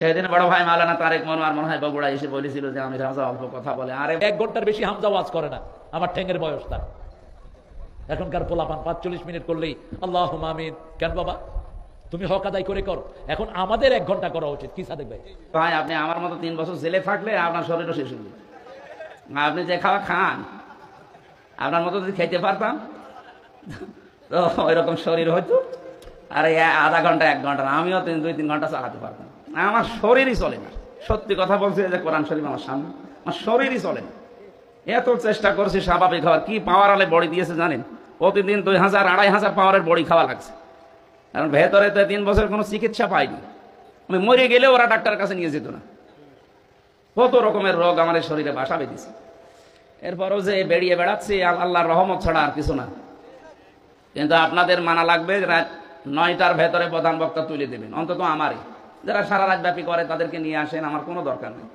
সেদিন বড় ভাই মাওলানা তারেক মনোয়ার মনে হয় বগুড়া এসে বলেছিল যে আমি হামজা অল্প কথা বলে, আরে 1 ঘন্টার বেশি হামজা ওয়াজ করে না, আমার ঠ্যাঙের বয়স তার। এখনকার পোলাপান 45 মিনিট করলেই আল্লাহুম্মা আমিন। কেন বাবা, তুমি হক আদায় করে কর। এখন আমাদের 1 ঘন্টা করা উচিত। কি সাদেক ভাই? ভাই আপনি আমার মতো 3 বছর জেলে থাকলে আপনার শরীরও শেষ হয়ে যাবে। আপনি যে খাওয়া খান, আপনার মতো যদি খেতে পারতাম তো ওইরকম শরীর হয়তো। আর এই আধা ঘন্টা 1 ঘন্টা না, আমিও 2-3 ঘন্টা চালাতে পারতাম। আমার শরীরই চলে না, সত্যি কথা বলছি। যে কোরআন শরীফ আমার সামনে, আমার শরীরই চলে না। এত চেষ্টা করছি স্বাভাবিক হওয়ার, কি পাওয়ার আলে বডি দিয়েছে জানেন? প্রতিদিন 2000-2500 পাওয়ারের বডি খাওয়া লাগছে। কারণ ভেতরে তো 3 বছর কোনো চিকিৎসা পাইনি। আমি মরে গেলে ওরা ডাক্তারের কাছে নিয়ে যেত না। কত রকমের রোগ আমার এই শরীরে বাসা বেঁধেছে। এরপরও যে বেরিয়ে বেড়াচ্ছি আল্লাহর রহমত ছাড়া আর কিছু না। কিন্তু আপনাদের মানা লাগবে, রাত 9টার ভেতরে প্রধান বক্তা তুলে দেবেন, অন্তত আমারই। যারা সারা রাত ব্যাপী করে তাদেরকে নিয়ে আসেন, আমার কোনো দরকার নেই।